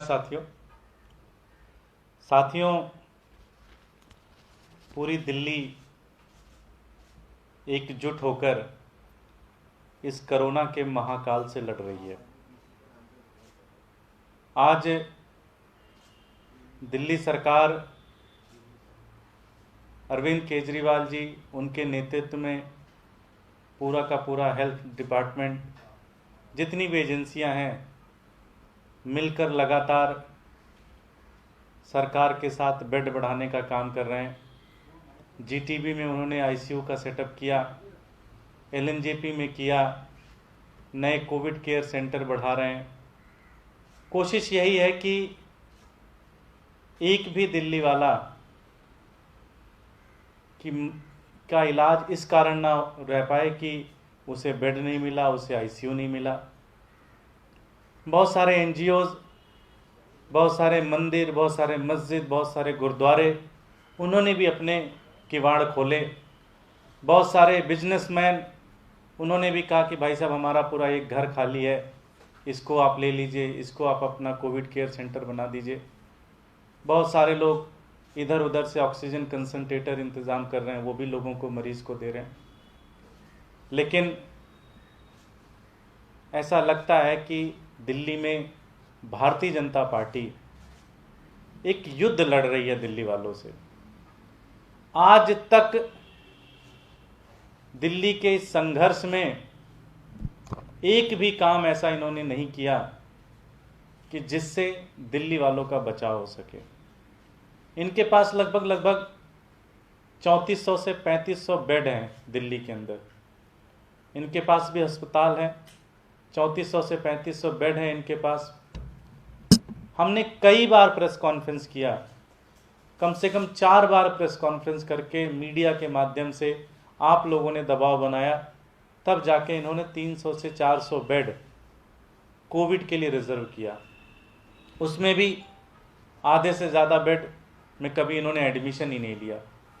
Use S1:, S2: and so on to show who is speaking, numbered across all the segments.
S1: साथियों साथियों पूरी दिल्ली एकजुट होकर इस कोरोना के महाकाल से लड़ रही है। आज दिल्ली सरकार, अरविंद केजरीवाल जी, उनके नेतृत्व में पूरा का पूरा हेल्थ डिपार्टमेंट, जितनी भी एजेंसियां हैं, मिलकर लगातार सरकार के साथ बेड बढ़ाने का काम कर रहे हैं। जीटीबी में उन्होंने आईसीयू का सेटअप किया, एलएनजेपी में किया, नए कोविड केयर सेंटर बढ़ा रहे हैं। कोशिश यही है कि एक भी दिल्ली वाला का इलाज इस कारण ना रह पाए कि उसे बेड नहीं मिला, उसे आईसीयू नहीं मिला। बहुत सारे एनजीओज, बहुत सारे मंदिर, बहुत सारे मस्जिद, बहुत सारे गुरुद्वारे, उन्होंने भी अपने किवाड़ खोले। बहुत सारे बिजनेसमैन, उन्होंने भी कहा कि भाई साहब, हमारा पूरा एक घर खाली है, इसको आप ले लीजिए, इसको आप अपना कोविड केयर सेंटर बना दीजिए। बहुत सारे लोग इधर उधर से ऑक्सीजन कंसंट्रेटर इंतज़ाम कर रहे हैं, वो भी लोगों को, मरीज़ को दे रहे हैं। लेकिन ऐसा लगता है कि दिल्ली में भारतीय जनता पार्टी एक युद्ध लड़ रही है दिल्ली वालों से। आज तक दिल्ली के इस संघर्ष में एक भी काम ऐसा इन्होंने नहीं किया कि जिससे दिल्ली वालों का बचाव हो सके। इनके पास लगभग 3400 से 3500 बेड हैं दिल्ली के अंदर। इनके पास भी अस्पताल है, 3400 से 3500 बेड हैं इनके पास। हमने कई बार प्रेस कॉन्फ्रेंस किया, कम से कम 4 बार प्रेस कॉन्फ्रेंस करके मीडिया के माध्यम से आप लोगों ने दबाव बनाया, तब जाके इन्होंने 300 से 400 बेड कोविड के लिए रिजर्व किया। उसमें भी आधे से ज़्यादा बेड में कभी इन्होंने एडमिशन ही नहीं लिया।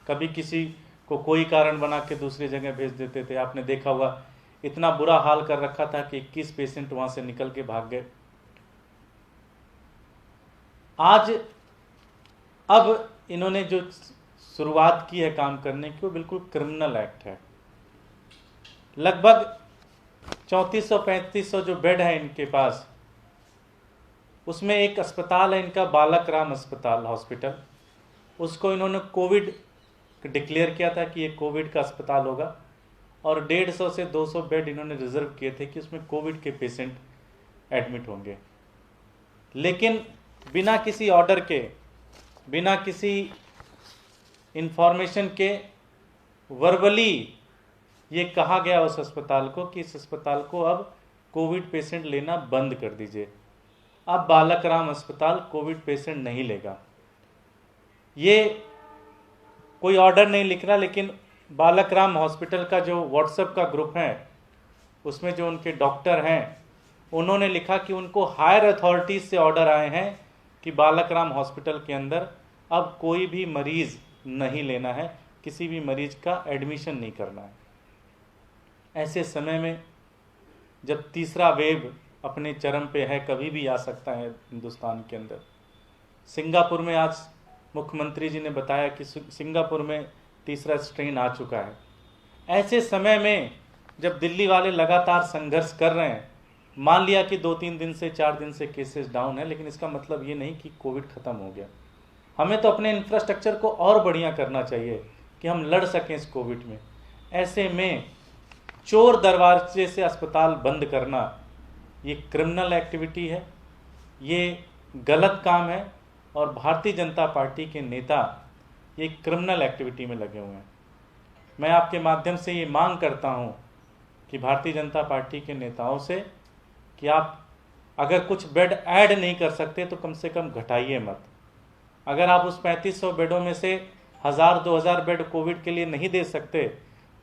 S1: कभी किसी को कोई कारण बना के दूसरी जगह भेज देते थे। आपने देखा होगा, इतना बुरा हाल कर रखा था कि 21 पेशेंट वहाँ से निकल के भाग गए। आज अब इन्होंने जो शुरुआत की है काम करने की, वो बिल्कुल क्रिमिनल एक्ट है। लगभग 3400-3500 जो बेड है इनके पास, उसमें एक अस्पताल है इनका, बालक राम अस्पताल हॉस्पिटल। उसको इन्होंने कोविड डिक्लेयर किया था कि ये कोविड का अस्पताल होगा, और 150 से 200 बेड इन्होंने रिजर्व किए थे कि उसमें कोविड के पेशेंट एडमिट होंगे। लेकिन बिना किसी ऑर्डर के, बिना किसी इंफॉर्मेशन के, वर्बली ये कहा गया उस अस्पताल को कि इस अस्पताल को अब कोविड पेशेंट लेना बंद कर दीजिए। अब बालक राम अस्पताल कोविड पेशेंट नहीं लेगा। ये कोई ऑर्डर नहीं लिख रहा, लेकिन बालक राम हॉस्पिटल का जो व्हाट्सएप का ग्रुप है, उसमें जो उनके डॉक्टर हैं, उन्होंने लिखा कि उनको हायर अथॉरिटीज से ऑर्डर आए हैं कि बालक राम हॉस्पिटल के अंदर अब कोई भी मरीज़ नहीं लेना है, किसी भी मरीज़ का एडमिशन नहीं करना है। ऐसे समय में जब तीसरा वेव अपने चरम पे है, कभी भी आ सकता है हिंदुस्तान के अंदर। सिंगापुर में आज मुख्यमंत्री जी ने बताया कि सिंगापुर में तीसरा स्ट्रेन आ चुका है। ऐसे समय में जब दिल्ली वाले लगातार संघर्ष कर रहे हैं, मान लिया कि 2-3 दिन से 4 दिन से केसेस डाउन है, लेकिन इसका मतलब ये नहीं कि कोविड ख़त्म हो गया। हमें तो अपने इंफ्रास्ट्रक्चर को और बढ़िया करना चाहिए कि हम लड़ सकें इस कोविड में। ऐसे में चोर दरवाजे से अस्पताल बंद करना, ये क्रिमिनल एक्टिविटी है, ये गलत काम है, और भारतीय जनता पार्टी के नेता ये क्रिमिनल एक्टिविटी में लगे हुए हैं। मैं आपके माध्यम से ये मांग करता हूँ कि भारतीय जनता पार्टी के नेताओं से कि आप अगर कुछ बेड ऐड नहीं कर सकते तो कम से कम घटाइए मत। अगर आप उस 3500 बेडों में से 1000-2000 बेड कोविड के लिए नहीं दे सकते,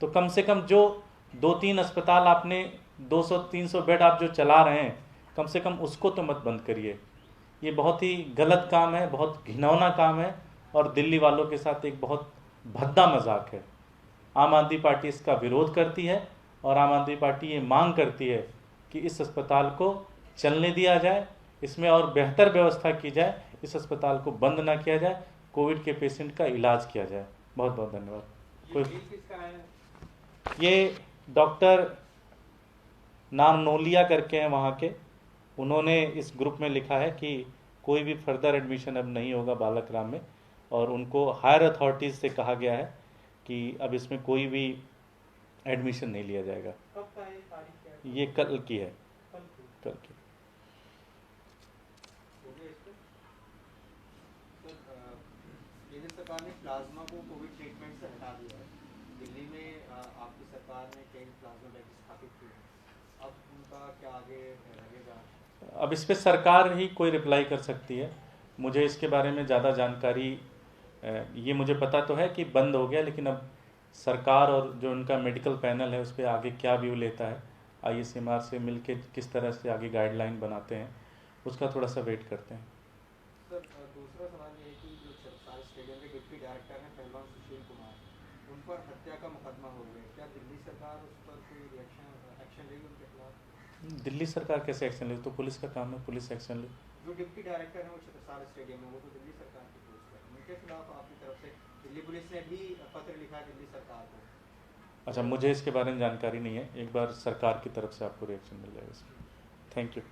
S1: तो कम से कम जो 2-3 अस्पताल आपने 200-300 बेड आप जो चला रहे हैं, कम से कम उसको तो मत बंद करिए। ये बहुत ही गलत काम है, बहुत घिनौना काम है, और दिल्ली वालों के साथ एक बहुत भद्दा मजाक है। आम आदमी पार्टी इसका विरोध करती है, और आम आदमी पार्टी ये मांग करती है कि इस अस्पताल को चलने दिया जाए, इसमें और बेहतर व्यवस्था की जाए, इस अस्पताल को बंद ना किया जाए, कोविड के पेशेंट का इलाज किया जाए। बहुत बहुत धन्यवाद। ये डॉक्टर नारनोलिया करके हैं वहाँ के, उन्होंने इस ग्रुप में लिखा है कि कोई भी फर्दर एडमिशन अब नहीं होगा बालकराम में, और उनको हायर अथॉरिटीज़ से कहा गया है कि अब इसमें कोई भी एडमिशन नहीं लिया जाएगा।
S2: कब का है तारीख क्या है?
S1: ये कल की है, कल की।
S2: केंद्र सरकार ने प्लाज्मा को कोविड ट्रीटमेंट से हटा दिया है। दिल्ली में आपकी सरकार ने कई प्लाज्मा बैंक स्थापित किए हैं, अब उनका क्या आगे रहेगा?
S1: अब इस पर सरकार ही कोई रिप्लाई कर सकती है, मुझे इसके बारे में ज़्यादा जानकारी, ये मुझे पता तो है कि बंद हो गया, लेकिन अब सरकार और जो उनका मेडिकल पैनल है उस पर आगे क्या व्यू लेता है, ICMR से मिलके किस तरह से आगे गाइडलाइन बनाते हैं, उसका थोड़ा सा वेट करते हैं।
S2: सर दूसरा सवाल ये है कि जो सरकारी स्टेडियम के डिप्टी डायरेक्टर हैं पहलवान सुशील कुमार, उन पर हत्या का मुकदमा हो गया, क्या दिल्ली सरकार उस पर कोई एक्शन लेगी उनके खिलाफ?
S1: दिल्ली सरकार कैसे एक्शन ले? तो पुलिस का काम है, पुलिस एक्शन ले।
S2: जो डिप्टी डायरेक्टर हैं वो छत्रसाल स्टेडियम में, वो तो दिल्ली सरकार की पोस्ट है, उनके खिलाफ आपकी तरफ से दिल्ली पुलिस ने भी पत्र लिखा है दिल्ली सरकार को।
S1: अच्छा, मुझे इसके बारे में जानकारी नहीं है, एक बार सरकार की तरफ से आपको रिएक्शन मिल जाएगा इसमें। Thank you.